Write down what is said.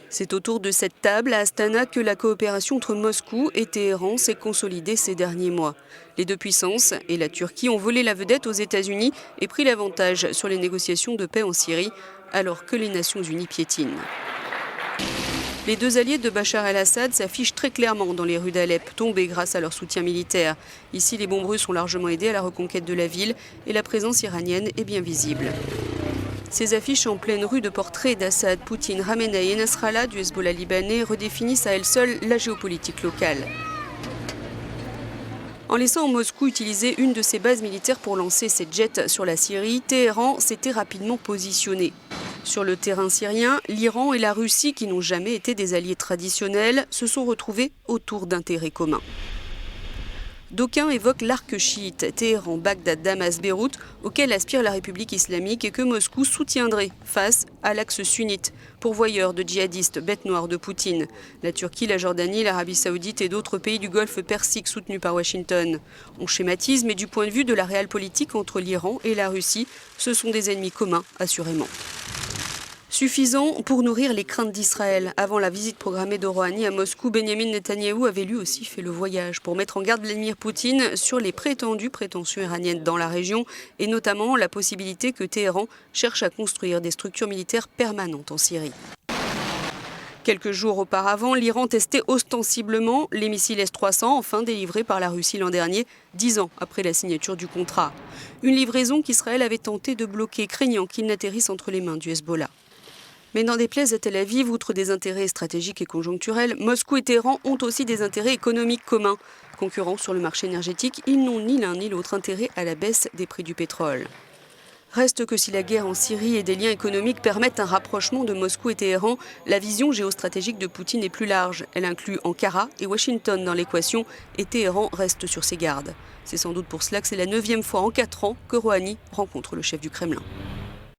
C'est autour de cette table à Astana que la coopération entre Moscou et Téhéran s'est consolidée ces derniers mois. Les deux puissances et la Turquie ont volé la vedette aux États-Unis et pris l'avantage sur les négociations de paix en Syrie, alors que les Nations Unies piétinent. Les deux alliés de Bachar el-Assad s'affichent très clairement dans les rues d'Alep, tombées grâce à leur soutien militaire. Ici, les bombes russes ont largement aidé à la reconquête de la ville et la présence iranienne est bien visible. Ces affiches en pleine rue de portraits d'Assad, Poutine, Khamenei et Nasrallah du Hezbollah libanais redéfinissent à elles seules la géopolitique locale. En laissant Moscou utiliser une de ses bases militaires pour lancer ses jets sur la Syrie, Téhéran s'était rapidement positionné. Sur le terrain syrien, l'Iran et la Russie, qui n'ont jamais été des alliés traditionnels, se sont retrouvés autour d'intérêts communs. D'aucuns évoquent l'arc chiite, Téhéran, Bagdad, Damas, Beyrouth, auquel aspire la République islamique et que Moscou soutiendrait face à l'axe sunnite, pourvoyeur de djihadistes, bête noire de Poutine. La Turquie, la Jordanie, l'Arabie saoudite et d'autres pays du Golfe Persique soutenus par Washington. On schématise, mais du point de vue de la réelle politique entre l'Iran et la Russie, ce sont des ennemis communs, assurément. Suffisant pour nourrir les craintes d'Israël. Avant la visite programmée de Rouhani à Moscou, Benyamin Netanyahou avait lui aussi fait le voyage pour mettre en garde Vladimir Poutine sur les prétendues prétentions iraniennes dans la région et notamment la possibilité que Téhéran cherche à construire des structures militaires permanentes en Syrie. Quelques jours auparavant, l'Iran testait ostensiblement les missiles S-300, enfin délivrés par la Russie l'an dernier, 10 ans après la signature du contrat. Une livraison qu'Israël avait tenté de bloquer, craignant qu'ils n'atterrissent entre les mains du Hezbollah. Mais n'en déplaise à Tel Aviv, outre des intérêts stratégiques et conjoncturels, Moscou et Téhéran ont aussi des intérêts économiques communs. Concurrents sur le marché énergétique, ils n'ont ni l'un ni l'autre intérêt à la baisse des prix du pétrole. Reste que si la guerre en Syrie et des liens économiques permettent un rapprochement de Moscou et Téhéran, la vision géostratégique de Poutine est plus large. Elle inclut Ankara et Washington dans l'équation et Téhéran reste sur ses gardes. C'est sans doute pour cela que c'est la 9e fois en 4 ans que Rouhani rencontre le chef du Kremlin.